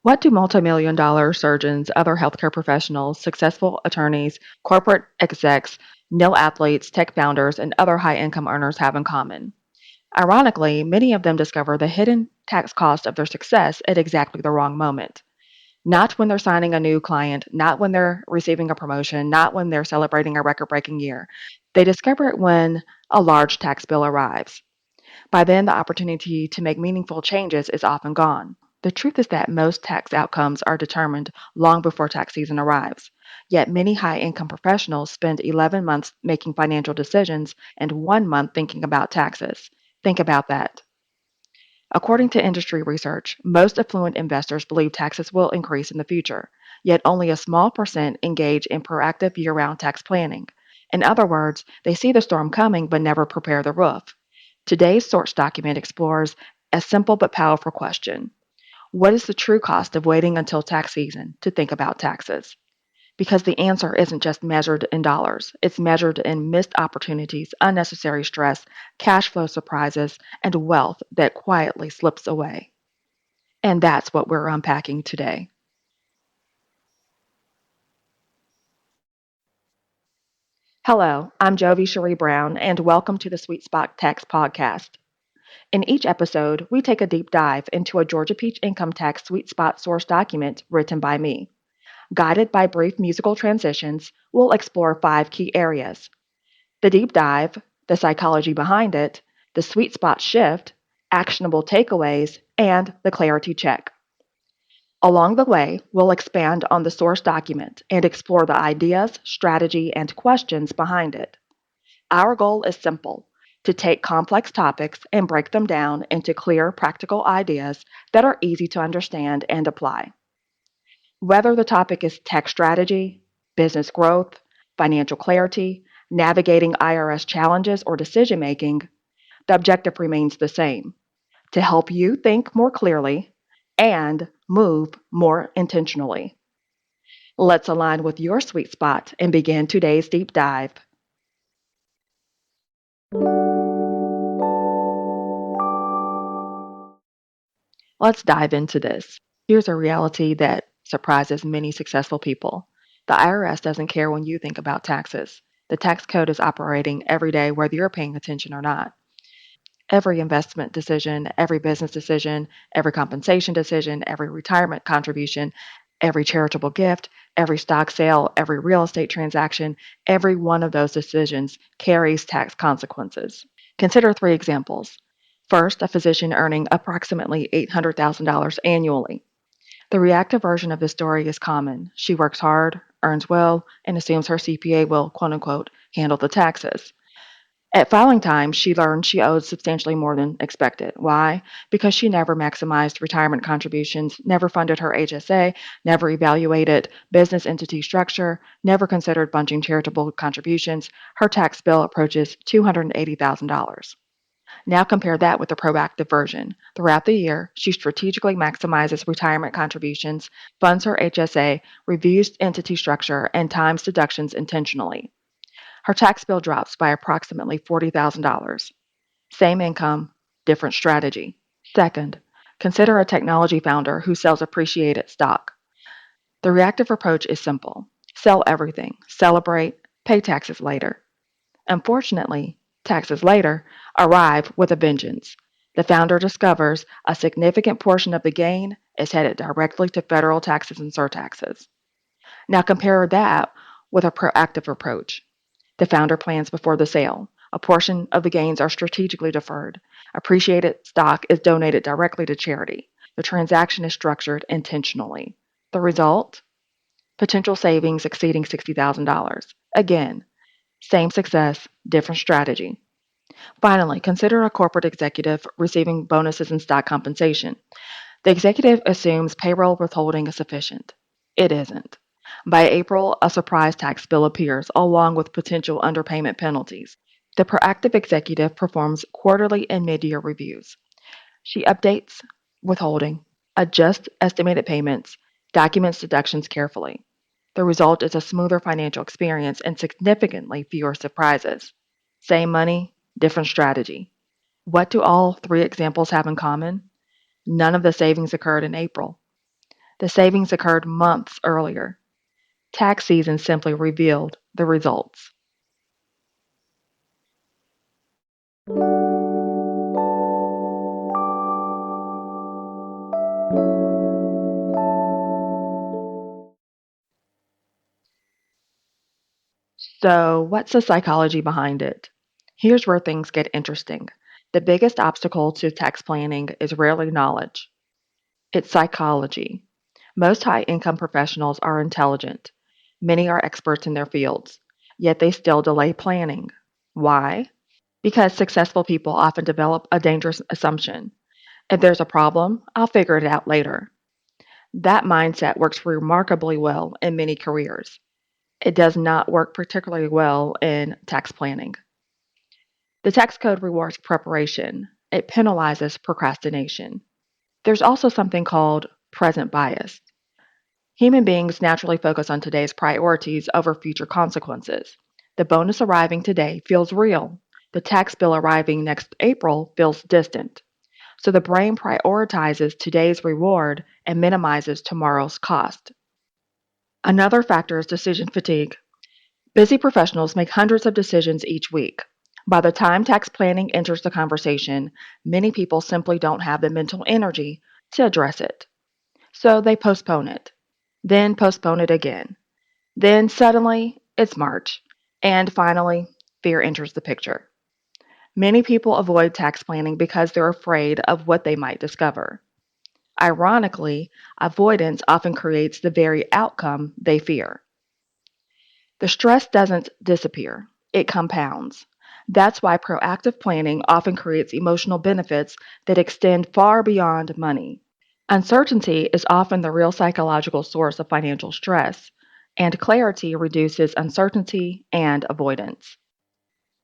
What do multimillion-dollar surgeons, other healthcare professionals, successful attorneys, corporate execs, nil athletes, tech founders, and other high-income earners have in common? Ironically, many of them discover the hidden tax cost of their success at exactly the wrong moment. Not when they're signing a new client, not when they're receiving a promotion, not when they're celebrating a record breaking year. They discover it when a large tax bill arrives. By then, the opportunity to make meaningful changes is often gone. The truth is that most tax outcomes are determined long before tax season arrives. Yet many high income professionals spend 11 months making financial decisions and 1 month thinking about taxes. Think about that. According to industry research, most affluent investors believe taxes will increase in the future, yet only a small percent engage in proactive year round tax planning. In other words, they see the storm coming but never prepare the roof. Today's source document explores a simple but powerful question. What is the true cost of waiting until tax season to think about taxes? Because the answer isn't just measured in dollars, it's measured in missed opportunities, unnecessary stress, cash flow surprises, and wealth that quietly slips away. And that's what we're unpacking today. Hello, I'm Jovi Shari Brown, and welcome to the Sweet Spot Tax Podcast. In each episode, we take a deep dive into a Georgia Peach income tax sweet spot source document written by me. Guided by brief musical transitions, we'll explore 5 key areas: the deep dive, the psychology behind it, the sweet spot shift, actionable takeaways, and the clarity check. Along the way, we'll expand on the source document and explore the ideas, strategy, and questions behind it. Our goal is simple: to take complex topics and break them down into clear, practical ideas that are easy to understand and apply. Whether the topic is tech strategy, business growth, financial clarity, navigating IRS challenges, or decision making, the objective remains the same: to help you think more clearly and move more intentionally. Let's align with your sweet spot and begin today's deep dive. Let's dive into this. Here's a reality that surprises many successful people. The IRS doesn't care when you think about taxes. The tax code is operating every day, whether you're paying attention or not. Every investment decision, every business decision, every compensation decision, every retirement contribution, every charitable gift, every stock sale, every real estate transaction, every one of those decisions carries tax consequences. Consider 3 examples. First, a physician earning approximately $800,000 annually. The reactive version of this story is common. She works hard, earns well, and assumes her CPA will, quote unquote, handle the taxes. At filing time, she learned she owed substantially more than expected. Why? Because she never maximized retirement contributions, never funded her HSA, never evaluated business entity structure, never considered bunching charitable contributions. Her tax bill approaches $280,000. Now compare that with the proactive version. Throughout the year, she strategically maximizes retirement contributions, funds her HSA, reviews entity structure, and times deductions intentionally. Her tax bill drops by approximately $40,000. Same income, different strategy. Second, consider a technology founder who sells appreciated stock. The reactive approach is simple: sell everything, celebrate, pay taxes later. Unfortunately, taxes later arrive with a vengeance. The founder discovers a significant portion of the gain is headed directly to federal taxes and surtaxes. Now compare that with a proactive approach. The founder plans before the sale. A portion of the gains are strategically deferred. Appreciated stock is donated directly to charity. The transaction is structured intentionally. The result? Potential savings exceeding $60,000. Again, same success, different strategy. Finally, consider a corporate executive receiving bonuses and stock compensation. The executive assumes payroll withholding is sufficient. It isn't. By April, a surprise tax bill appears, along with potential underpayment penalties. The proactive executive performs quarterly and mid year reviews. She updates withholding, adjusts estimated payments, documents deductions carefully. The result is a smoother financial experience and significantly fewer surprises. Same money, different strategy. What do all 3 examples have in common? None of the savings occurred in April. The savings occurred months earlier. Tax season simply revealed the results. So, what's the psychology behind it? Here's where things get interesting. The biggest obstacle to tax planning is rarely knowledge, it's psychology. Most high income professionals are intelligent. Many are experts in their fields, yet they still delay planning. Why? Because successful people often develop a dangerous assumption. If there's a problem, I'll figure it out later. That mindset works remarkably well in many careers. It does not work particularly well in tax planning. The tax code rewards preparation, it penalizes procrastination. There's also something called present bias. Human beings naturally focus on today's priorities over future consequences. The bonus arriving today feels real. The tax bill arriving next April feels distant. So the brain prioritizes today's reward and minimizes tomorrow's cost. Another factor is decision fatigue. Busy professionals make hundreds of decisions each week. By the time tax planning enters the conversation, many people simply don't have the mental energy to address it. So they postpone it, then postpone it again. Then suddenly, it's March. And finally, fear enters the picture. Many people avoid tax planning because they're afraid of what they might discover. Ironically, avoidance often creates the very outcome they fear. The stress doesn't disappear, it compounds. That's why proactive planning often creates emotional benefits that extend far beyond money. Uncertainty is often the real psychological source of financial stress, and clarity reduces uncertainty and avoidance.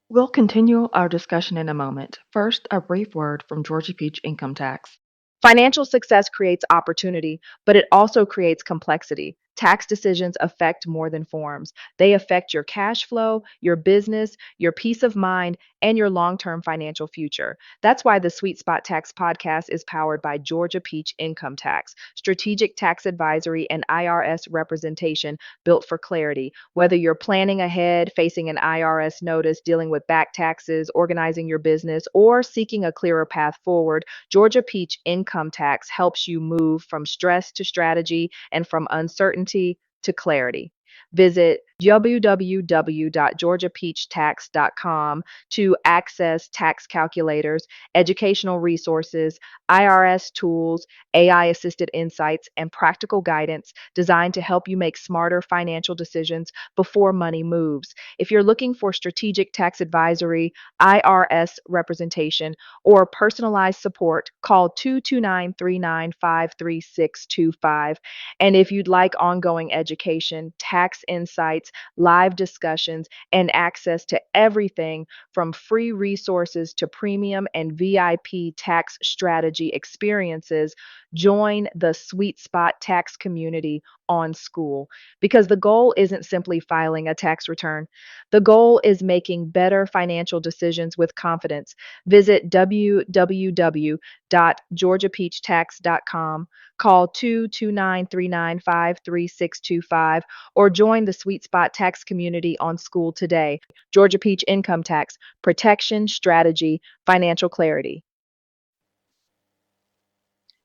We'll continue our discussion in a moment. First, a brief word from Georgia Peach Income Tax. Financial success creates opportunity, but it also creates complexity. Tax decisions affect more than forms. They affect your cash flow, your business, your peace of mind, and your long term financial future. That's why the Sweet Spot Tax podcast is powered by Georgia Peach Income Tax, strategic tax advisory, and IRS representation built for clarity. Whether you're planning ahead, facing an IRS notice, dealing with back taxes, organizing your business, or seeking a clearer path forward, Georgia Peach Income Tax helps you move from stress to strategy and from uncertainty to clarity. Visit www.georgiapeachtax.com to access tax calculators, educational resources, IRS tools, AI assisted insights, and practical guidance designed to help you make smarter financial decisions before money moves. If you're looking for strategic tax advisory, IRS representation, or personalized support, call 229 395 3625. And if you'd like ongoing education, tax insights, live discussions, and access to everything from free resources to premium and VIP tax strategy experiences, join the Sweet Spot Tax community on School. Because the goal isn't simply filing a tax return, the goal is making better financial decisions with confidence. Visit www.georgiapeachtax.com, call 229 395 3625, or join the Sweet Spot Tax community on School today. Georgia Peach Income Tax, protection, strategy, financial clarity.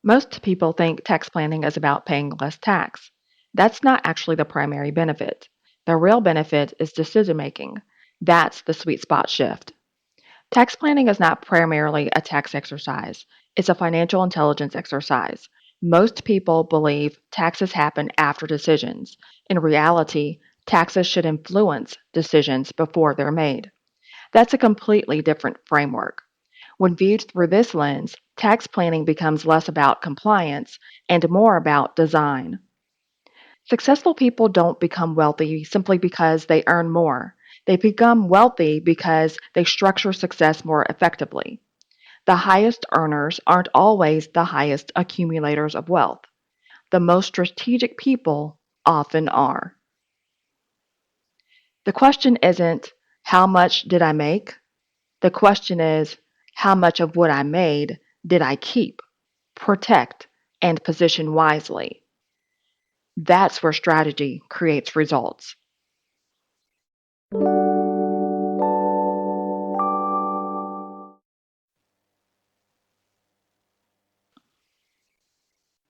Most people think tax planning is about paying less tax. That's not actually the primary benefit. The real benefit is decision making. That's the sweet spot shift. Tax planning is not primarily a tax exercise, it's a financial intelligence exercise. Most people believe taxes happen after decisions. In reality, taxes should influence decisions before they're made. That's a completely different framework. When viewed through this lens, tax planning becomes less about compliance and more about design. Successful people don't become wealthy simply because they earn more. They become wealthy because they structure success more effectively. The highest earners aren't always the highest accumulators of wealth. The most strategic people often are. The question isn't, how much did I make? The question is, how much of what I made did I keep, protect, and position wisely? That's where strategy creates results.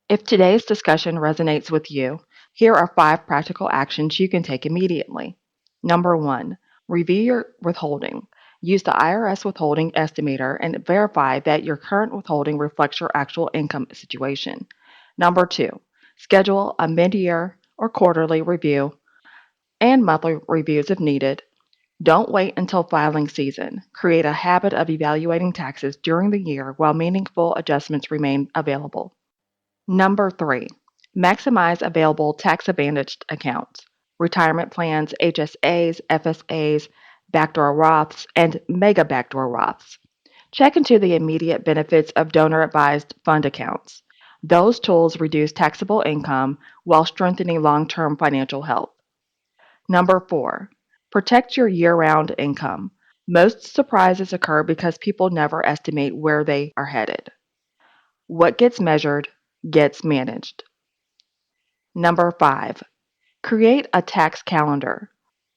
If today's discussion resonates with you, here are 5 practical actions you can take immediately. Number 1, review your withholding. Use the IRS withholding estimator and verify that your current withholding reflects your actual income situation. Number 2, schedule a mid year or quarterly review and monthly reviews if needed. Don't wait until filing season. Create a habit of evaluating taxes during the year while meaningful adjustments remain available. Number 3, maximize available tax advantaged accounts, retirement plans, HSAs, FSAs, backdoor Roths, and mega backdoor Roths. Check into the immediate benefits of donor advised fund accounts. Those tools reduce taxable income while strengthening long term financial health. Number 4, protect your year round income. Most surprises occur because people never estimate where they are headed. What gets measured gets managed. Number 5, create a tax calendar.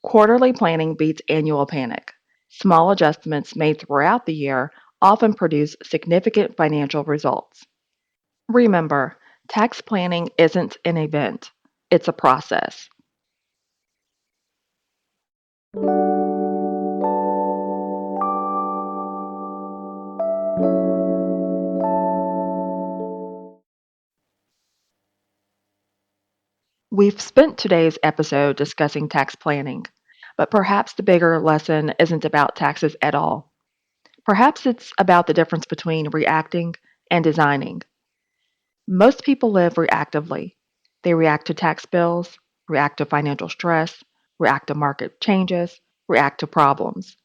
Quarterly planning beats annual panic. Small adjustments made throughout the year often produce significant financial results. Remember, tax planning isn't an event, it's a process. We've spent today's episode discussing tax planning, but perhaps the bigger lesson isn't about taxes at all. Perhaps it's about the difference between reacting and designing. Most people live reactively. They react to tax bills, react to financial stress, react to market changes, react to problems.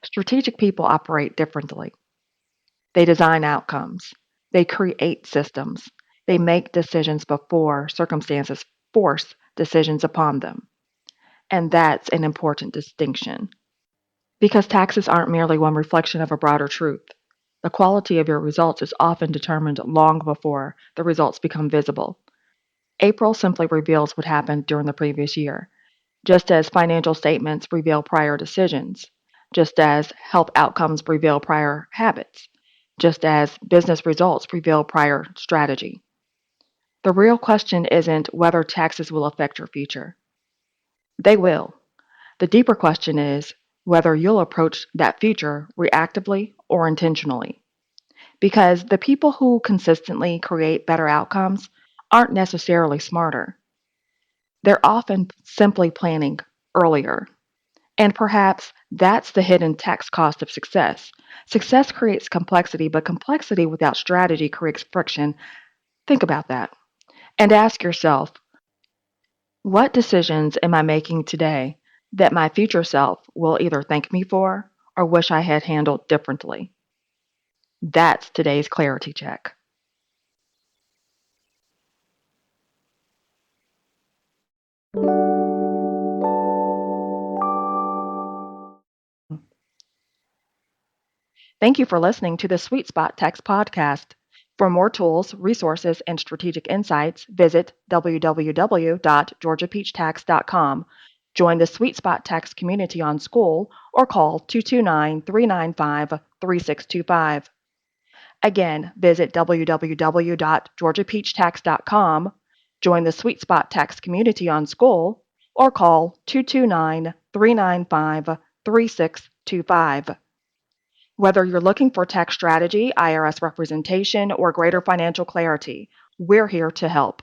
Strategic people operate differently. They design outcomes. They create systems. They make decisions before circumstances force decisions upon them. And that's an important distinction. Because taxes aren't merely one reflection of a broader truth. The quality of your results is often determined long before the results become visible. April simply reveals what happened during the previous year, just as financial statements reveal prior decisions, just as health outcomes reveal prior habits, just as business results reveal prior strategy. The real question isn't whether taxes will affect your future. They will. The deeper question is whether you'll approach that future reactively or intentionally. Because the people who consistently create better outcomes aren't necessarily smarter. They're often simply planning earlier. And perhaps that's the hidden tax cost of success. Success creates complexity, but complexity without strategy creates friction. Think about that. And ask yourself, what decisions am I making today that my future self will either thank me for or wish I had handled differently? That's today's clarity check. Thank you for listening to the Sweet Spot Tax Podcast. For more tools, resources, and strategic insights, visit www.georgiapeachtax.com. Join the Sweet Spot Tax community on School or call 229 395 3625. Again, visit www.georgiapeachtax.com. Join the Sweet Spot Tax community on School or call 229 395 3625. Whether you're looking for tax strategy, IRS representation, or greater financial clarity, we're here to help.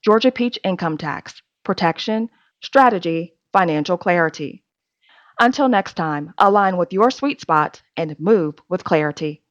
Georgia Peach Income Tax, Protection, Strategy, Financial Clarity. Until next time, align with your sweet spot and move with clarity.